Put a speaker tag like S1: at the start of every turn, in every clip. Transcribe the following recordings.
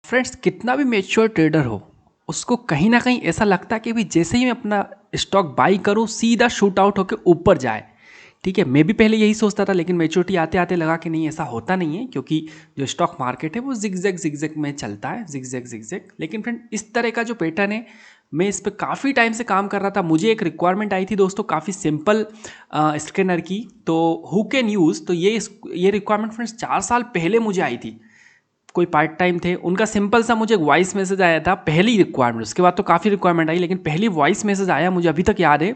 S1: Friends, कितना भी mature trader हो, उसको कहीं ना कहीं ऐसा लगता है कि भाई जैसे ही मैं अपना स्टॉक बाई करूं सीधा शूट आउट होकर ऊपर जाए। ठीक है, मैं भी पहले यही सोचता था, लेकिन मेच्योरिटी आते आते लगा कि नहीं, ऐसा होता नहीं है, क्योंकि जो स्टॉक मार्केट है वो जिगजैग जिगजैग में चलता है, जिगजैग जिगजैग। लेकिन फ्रेंड, इस तरह का जो पैटर्न है, मैं इस पर काफ़ी टाइम से काम कर रहा था। मुझे एक रिक्वायरमेंट आई थी दोस्तों, काफ़ी सिंपल स्कैनर की, तो हु कैन यूज़, तो ये रिक्वायरमेंट फ्रेंड्स 4 साल पहले मुझे आई थी। कोई पार्ट टाइम थे, उनका सिंपल सा मुझे वॉइस मैसेज आया था, पहली रिक्वायरमेंट। उसके बाद तो काफ़ी रिक्वायरमेंट आई, लेकिन पहली वॉइस मैसेज आया, मुझे अभी तक याद है।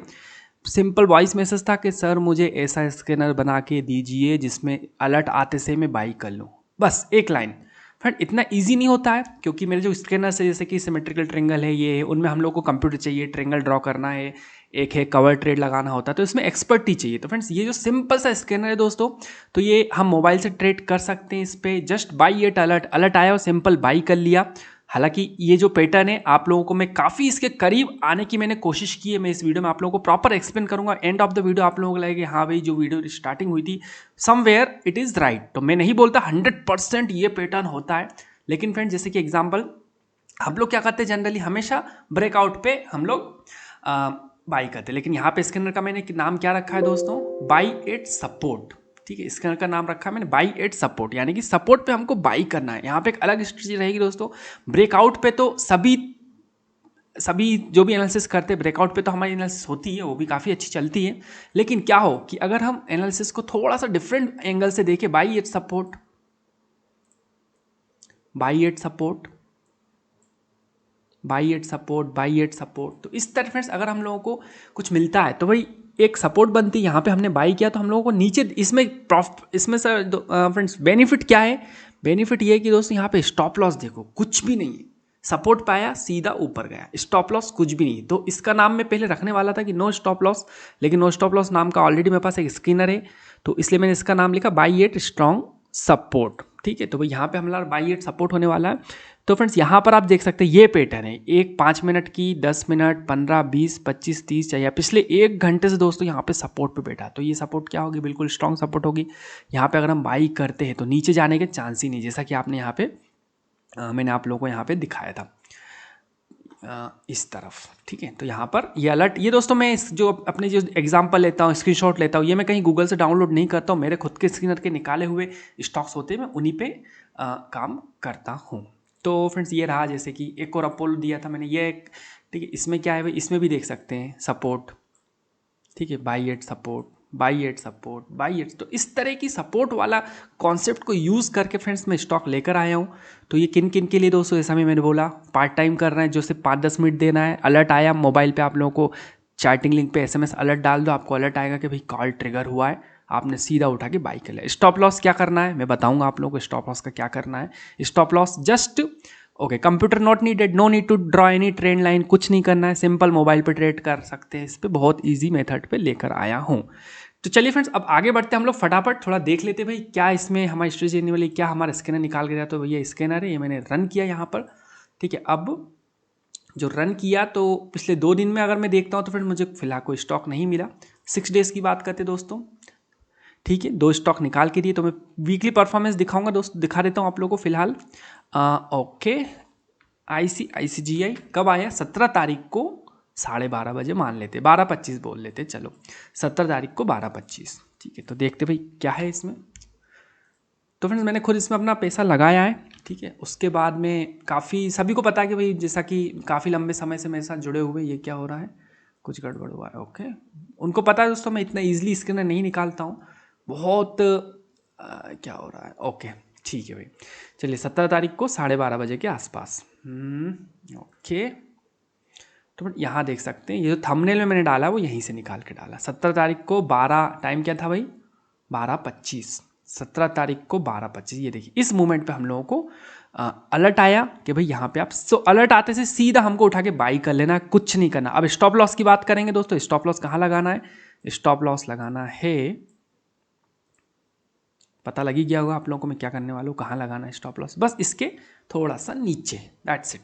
S1: सिंपल वॉइस मैसेज था कि सर मुझे ऐसा स्कैनर बना के दीजिए जिसमें अलर्ट आते से मैं बाई कर लूँ। बस एक लाइन। फ्रेंड, इतना इजी नहीं होता है, क्योंकि मेरे जो स्कैनर्स है, जैसे कि सिमेट्रिकल ट्रेंगल है, ये है, उनमें हम लोग को कंप्यूटर चाहिए, ट्रेंगल ड्रॉ करना है, एक है कवर ट्रेड लगाना होता है, तो इसमें एक्सपर्टी चाहिए। तो फ्रेंड्स, ये जो सिंपल सा स्कैनर है दोस्तों, तो ये हम मोबाइल से ट्रेड कर सकते हैं। इस पर just buy at alert, alert आया और सिंपल बाई कर लिया। हालांकि ये जो पैटर्न है, आप लोगों को मैं काफ़ी इसके करीब आने की मैंने कोशिश की है। मैं इस वीडियो में आप लोगों को प्रॉपर एक्सप्लेन करूंगा। एंड ऑफ द वीडियो आप लोगों को लगेगा हाँ भाई, जो वीडियो स्टार्टिंग हुई थी समवेयर इट इज़ राइट। तो मैं नहीं बोलता 100% ये पैटर्न होता है, लेकिन फ्रेंड, जैसे कि एग्जाम्पल, हम लोग क्या करते हैं जनरली, हमेशा ब्रेकआउट पे हम लोग बाई करते हैं। लेकिन यहाँ पे स्कैनर का मैंने नाम क्या रखा है दोस्तों, बाई एट सपोर्ट। ठीक है, स्कैनर का नाम रखा है मैंने बाई एट सपोर्ट, यानी कि सपोर्ट पे हमको बाई करना है। यहाँ पे एक अलग स्ट्रेटजी रहेगी दोस्तों। ब्रेकआउट पे तो सभी सभी जो भी एनालिसिस करते हैं, ब्रेकआउट पे तो हमारी एनालिसिस होती है, वो भी काफ़ी अच्छी चलती है। लेकिन क्या हो कि अगर हम एनालिसिस को थोड़ा सा डिफरेंट एंगल से देखें, by at support, buy at support, buy at support, buy at support, तो इस तरह फ्रेंड्स अगर हम लोगों को कुछ मिलता है तो भाई एक सपोर्ट बनती है। यहाँ पे हमने बाई किया तो हम लोगों को नीचे इसमें इसमें सर फ्रेंड्स बेनिफिट क्या है, बेनिफिट ये है कि दोस्तों यहाँ पे स्टॉप लॉस देखो, कुछ भी नहीं है। सपोर्ट पाया सीधा ऊपर गया, स्टॉप लॉस कुछ भी नहीं। तो इसका नाम मैं पहले रखने वाला था कि नो स्टॉप लॉस, लेकिन नो स्टॉप लॉस नाम का ऑलरेडी मेरे पास एक स्कैनर है, तो इसलिए मैंने इसका नाम लिखा बाई एट स्ट्रॉन्ग सपोर्ट। ठीक है, तो भाई यहाँ पे हमारा बाई एट सपोर्ट होने वाला है। तो फ्रेंड्स, यहाँ पर आप देख सकते हैं ये पैटर्न है, एक 5 मिनट की, 10 मिनट, 15, 20, 25, 30 चाहिए, पिछले 1 घंटे से दोस्तों यहाँ पे सपोर्ट पे बैठा है। तो ये सपोर्ट क्या होगी, बिल्कुल स्ट्रॉन्ग सपोर्ट होगी। यहाँ पे अगर हम बाई करते हैं तो नीचे जाने के चांस ही नहीं, जैसा कि आपने यहाँ पे मैंने आप लोगों को यहाँ पे दिखाया था इस तरफ। ठीक है, तो यहाँ पर ये अलर्ट, ये दोस्तों मैं जो अपने जो एग्जांपल लेता हूँ, स्क्रीनशॉट लेता हूँ, ये मैं कहीं गूगल से डाउनलोड नहीं करता हूँ, मेरे खुद के स्कैनर के निकाले हुए स्टॉक्स होते हैं, मैं उन्हीं पे काम करता हूँ। तो फ्रेंड्स, ये रहा, जैसे कि एक और अपोलो दिया था मैंने, ये एक, ठीक है, इसमें क्या है भाई, इसमें भी देख सकते हैं सपोर्ट। ठीक है, buy at support, buy at support, buy at, तो इस तरह की सपोर्ट वाला कॉन्सेप्ट को यूज़ करके फ्रेंड्स मैं स्टॉक लेकर आया हूँ। तो ये किन किन के लिए दोस्तों, जैसा मैंने बोला, पार्ट टाइम कर रहे हैं, जो सिर्फ 5-10 मिनट देना है, अलर्ट आया मोबाइल पे, आप लोगों को चार्टिंग लिंक पे SMS अलर्ट डाल दो, आपको अलर्ट आएगा कि भाई कॉल ट्रिगर हुआ है, आपने सीधा उठा के बाई कर लिया। स्टॉप लॉस क्या करना है मैं बताऊंगा आप लोगों को, स्टॉप लॉस का क्या करना है। Stop loss just okay, computer not needed, no need to draw any trend line, कुछ नहीं करना है, सिंपल मोबाइल पे ट्रेड कर सकते हैं। इस पे बहुत इजी मेथड पे लेकर आया हूँ। तो चलिए फ्रेंड्स, अब आगे बढ़ते हैं हम लोग, फटाफट थोड़ा देख लेते हैं भाई क्या इसमें हमारी स्ट्रेटजी रहने वाली, क्या हमारा स्कैनर निकाल के दिया। तो भैया स्कैनर है, ये मैंने रन किया यहाँ पर। ठीक है, अब जो रन किया तो पिछले 2 दिन में अगर मैं देखता हूँ तो फ्रेंड मुझे फिलहाल कोई स्टॉक नहीं मिला। 6 डेज़ की बात करते दोस्तों। ठीक है, 2 स्टॉक निकाल के दिए, तो मैं वीकली परफॉर्मेंस दिखाऊंगा दोस्तों, दिखा देता हूँ आप लोगों को फिलहाल। ओके, ICICI कब आया, 17 तारीख को 12:30 बजे, मान लेते 12:25 बोल लेते, चलो 17 तारीख को 12:25। ठीक है, तो देखते भाई क्या है इसमें। तो फ्रेंड्स, मैंने खुद इसमें अपना पैसा लगाया है। ठीक है, उसके बाद में काफ़ी सभी को पता है कि भाई, जैसा कि काफ़ी लंबे समय से मेरे साथ जुड़े हुए, ये क्या हो रहा है, कुछ गड़बड़ हुआ है। ओके, उनको पता है दोस्तों मैं इतना ईजिली स्कैनर नहीं निकालता हूँ, बहुत क्या हो रहा है। ओके, ठीक है भाई, चलिए 17 तारीख को 12:30 बजे के आसपास। ओके, तो यहाँ देख सकते हैं, ये जो थंबनेल में मैंने डाला वो यहीं से निकाल के डाला। 17 तारीख को 12, टाइम क्या था भाई, 12:25। 17 तारीख को 12:25, ये देखिए इस मूवमेंट पे हम लोगों को अलर्ट आया कि भाई यहाँ पे आप, सो अलर्ट आते से सीधा हमको उठा के बाई कर लेना है, कुछ नहीं करना। अब स्टॉप लॉस की बात करेंगे दोस्तों, स्टॉप लॉस कहाँ लगाना है, स्टॉप लॉस लगाना है, पता लगी गया होगा आप लोगों को मैं क्या करने वाला हूँ, कहाँ लगाना है स्टॉप लॉस, बस इसके थोड़ा सा नीचे, दैट्स इट।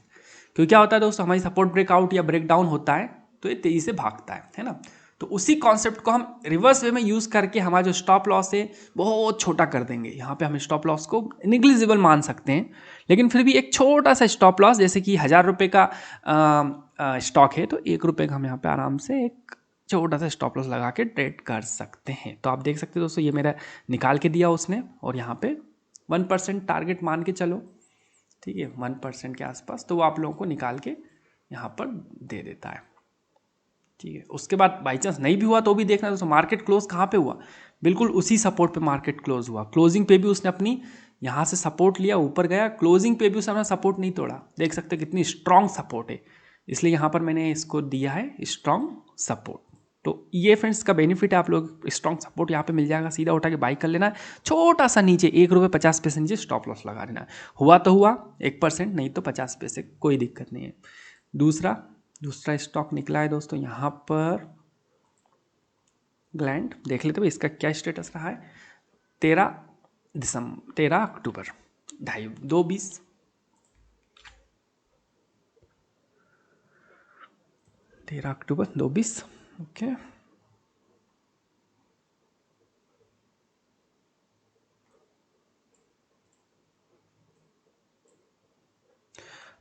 S1: क्योंकि क्या होता है दोस्तों, हमारी सपोर्ट ब्रेकआउट या ब्रेक डाउन होता है तो ये तेज़ी से भागता है ना। तो उसी कॉन्सेप्ट को हम रिवर्स वे में यूज़ करके हमारा जो स्टॉप लॉस है बहुत छोटा कर देंगे। यहाँ पे हम स्टॉप लॉस को निग्लिजिबल मान सकते हैं, लेकिन फिर भी एक छोटा सा स्टॉप लॉस, जैसे कि 1000 रुपये का स्टॉक है तो 1 रुपये का हम यहाँ पे आराम से एक छोटा सा स्टॉप लॉस लगा के ट्रेड कर सकते हैं। तो आप देख सकते हैं दोस्तों, ये मेरा निकाल के दिया उसने, और यहाँ पे 1% टारगेट मान के चलो, ठीक है, 1% के आसपास, तो वो आप लोगों को निकाल के यहाँ पर दे देता है, ठीक है। उसके बाद बाई चांस नहीं भी हुआ तो भी देखना दोस्तों, मार्केट क्लोज कहाँ पे हुआ, बिल्कुल उसी सपोर्ट पे मार्केट क्लोज हुआ। क्लोजिंग पे भी उसने अपनी यहाँ से सपोर्ट लिया, ऊपर गया, क्लोजिंग पे भी उसने अपना सपोर्ट नहीं तोड़ा। देख सकते कितनी स्ट्रांग सपोर्ट है, इसलिए यहाँ पर मैंने इसको दिया है स्ट्रांग सपोर्ट। तो ये फ्रेंड्स का बेनिफिट है, आप लोग स्ट्रांग सपोर्ट यहाँ पे मिल जाएगा, सीधा उठा के बाई कर लेना है, छोटा सा नीचे 1 रुपये 50 पैसे नीचे स्टॉप लॉस लगा देना है। हुआ तो हुआ 1%, नहीं तो 50 पैसे, कोई दिक्कत नहीं है। दूसरा स्टॉक निकला है दोस्तों यहाँ पर ग्लैंड, देख लेते भाई इसका क्या स्टेटस रहा है। 13 अक्टूबर 2:20, अक्टूबर 2:20, ओके।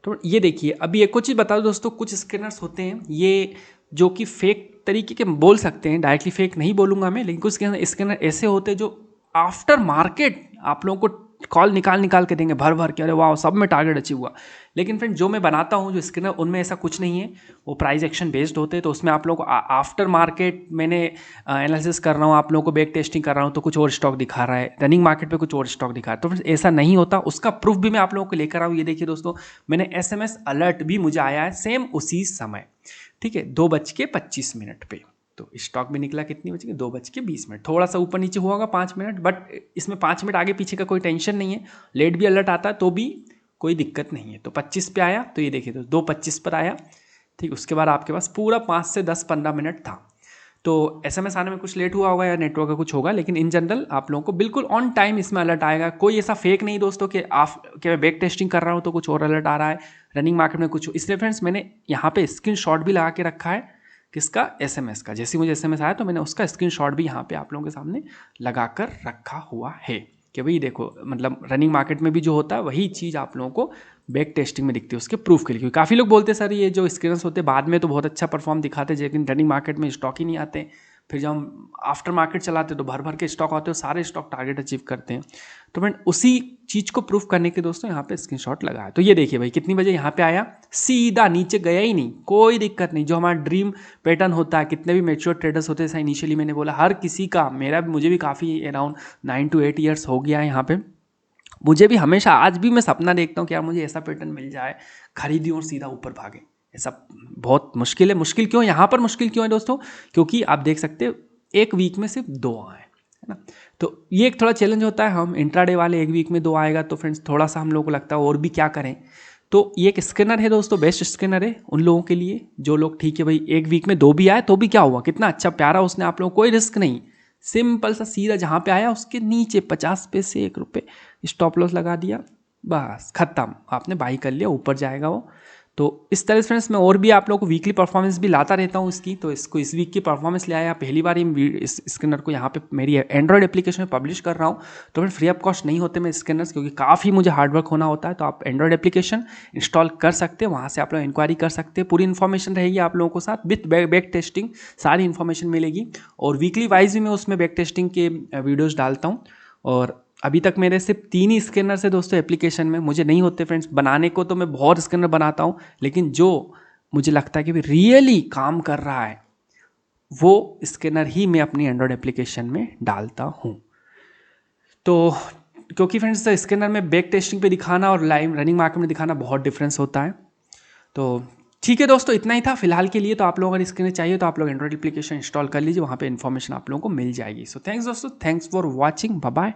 S1: तो ये देखिए, अभी एक और चीज़ बता दो दोस्तों, कुछ स्कैनर्स होते हैं ये जो कि फेक तरीके के बोल सकते हैं, डायरेक्टली फेक नहीं बोलूँगा मैं, लेकिन कुछ स्कैनर ऐसे होते हैं जो आफ्टर मार्केट आप लोगों को कॉल निकाल के देंगे भर के, अरे वाह सब में टारगेट अचीव हुआ। लेकिन फ्रेंड जो मैं बनाता हूँ जो स्कैनर, उनमें ऐसा कुछ नहीं है, वो प्राइस एक्शन बेस्ड होते हैं। तो उसमें आप लोगों को आफ्टर मार्केट मैंने एनालिसिस कर रहा हूँ, आप लोगों को बैक टेस्टिंग कर रहा हूँ तो कुछ और स्टॉक दिखा रहा है, रनिंग मार्केट पे कुछ और स्टॉक दिखा रहा है। तो फ्रेंड्स ऐसा नहीं होता, उसका प्रूफ भी मैं आप लोगों को लेकर आऊँ। ये देखिए दोस्तों, मैंने SMS अलर्ट भी मुझे आया है सेम उसी समय, ठीक है, 2:25 पे। तो स्टॉक भी निकला कितनी बजे, 2:20, थोड़ा सा ऊपर नीचे हुआ होगा 5 मिनट, बट इसमें 5 मिनट आगे पीछे का कोई टेंशन नहीं है। लेट भी अलर्ट आता है तो भी कोई दिक्कत नहीं है। तो 25 पे आया, तो ये देखिए तो 2:25 पर आया, ठीक। उसके बाद आपके पास पूरा 5 से 10-15 मिनट था। तो SMS आने में कुछ लेट हुआ होगा या नेटवर्क का कुछ होगा, लेकिन इन जनरल आप लोगों को बिल्कुल ऑन टाइम इसमें अलर्ट आएगा। कोई ऐसा फेक नहीं दोस्तों कि मैं बैक टेस्टिंग कर रहा हूँ तो कुछ और अलर्ट आ रहा है, रनिंग मार्केट में कुछ। इसलिए फ्रेंड्स मैंने यहाँ पे स्क्रीनशॉट भी लगा के रखा है, किसका, SMS का। जैसे मुझे SMS आया तो मैंने उसका स्क्रीनशॉट भी यहाँ पे आप लोगों के सामने लगा कर रखा हुआ है कि भाई देखो, मतलब रनिंग मार्केट में भी जो होता है वही चीज़ आप लोगों को बैक टेस्टिंग में दिखती है, उसके प्रूफ के लिए। क्योंकि काफ़ी लोग बोलते हैं सर ये जो स्क्रीनर्स होते हैं बाद में तो बहुत अच्छा परफॉर्म दिखाते हैं, लेकिन रनिंग मार्केट में स्टॉक ही नहीं आते। फिर जब हम आफ्टर मार्केट चलाते हैं तो भर के स्टॉक आते हैं, सारे स्टॉक टारगेट अचीव करते हैं। तो फ्रेंड उसी चीज़ को प्रूफ करने के दोस्तों यहाँ पे स्क्रीनशॉट लगाया। तो ये देखिए भाई कितनी बजे यहाँ पे आया, सीधा नीचे गया ही नहीं, कोई दिक्कत नहीं। जो हमारा ड्रीम पैटर्न होता है, कितने भी मैच्योर ट्रेडर्स होते हैं, जैसा इनिशियली मैंने बोला, हर किसी का, मुझे भी काफ़ी अराउंड 9 to 8 ईयर्स हो गया है यहाँ पे। मुझे भी हमेशा, आज भी मैं सपना देखता हूँ कि यार मुझे ऐसा पैटर्न मिल जाए, खरीदी और सीधा ऊपर भागे। ऐसा बहुत मुश्किल है। मुश्किल क्यों, यहाँ पर मुश्किल क्यों है दोस्तों, क्योंकि आप देख सकते हो एक वीक में सिर्फ 2 आए, है ना। तो ये एक थोड़ा चैलेंज होता है, हम इंट्राडे वाले एक वीक में 2 आएगा तो फ्रेंड्स थोड़ा सा हम लोगों को लगता है और भी क्या करें। तो ये एक स्कैनर है दोस्तों, बेस्ट स्कैनर है उन लोगों के लिए जो लोग, ठीक है भाई एक वीक में 2 भी आए तो भी क्या हुआ, कितना अच्छा प्यारा उसने आप लोगों को, कोई रिस्क नहीं, सिंपल सा सीधा जहाँ पे आया उसके नीचे 50 पैसे 1 रुपये स्टॉप लॉस लगा दिया, बस खत्म, आपने बाई कर लिया, ऊपर जाएगा वो। तो इस तरह से फ्रेंड्स मैं और भी आप लोगों को वीकली परफॉर्मेंस भी लाता रहता हूँ इसकी। तो इसको इस वीक की परफॉर्मेंस ले आया, पहली बार इस स्कैनर को यहाँ पे मेरी एंड्रॉयड एप्लीकेशन में पब्लिश कर रहा हूँ। तो फिर फ्री ऑफ कॉस्ट नहीं होते मैं स्कैनर्स, क्योंकि काफ़ी मुझे हार्डवर्क होना होता है। तो आप एंड्रॉयड एप्लीकेशन इंस्टॉल कर सकते हैं, वहाँ से आप लोग इंक्वायरी कर सकते हैं, पूरी इन्फॉर्मेशन रहेगी आप लोगों के साथ, विथ बैक टेस्टिंग सारी इन्फॉर्मेशन मिलेगी। और वीकली वाइज भी मैं उसमें बैक टेस्टिंग के वीडियोज़ डालता हूँ। और अभी तक मेरे सिर्फ 3 ही स्कैनर है दोस्तों एप्लीकेशन में, मुझे नहीं होते फ्रेंड्स बनाने को, तो मैं बहुत स्कैनर बनाता हूँ, लेकिन जो मुझे लगता है कि रियली काम कर रहा है वो स्कैनर ही मैं अपनी एंड्रॉयड एप्लीकेशन में डालता हूँ। तो क्योंकि फ्रेंड्स स्कैनर में बैक टेस्टिंग पे दिखाना और लाइव रनिंग मार्केट में दिखाना बहुत डिफरेंस होता है। तो ठीक है दोस्तों, इतना ही था फिलहाल के लिए। तो आप लोगों अगर स्कैनर चाहिए तो आप लोग एंड्रॉयड एप्लीकेशन इंस्टॉल कर लीजिए, वहाँ पे इन्फॉर्मेशन आप लोगों को मिल जाएगी। सो थैंक्स दोस्तों, thanks for watching, bye bye.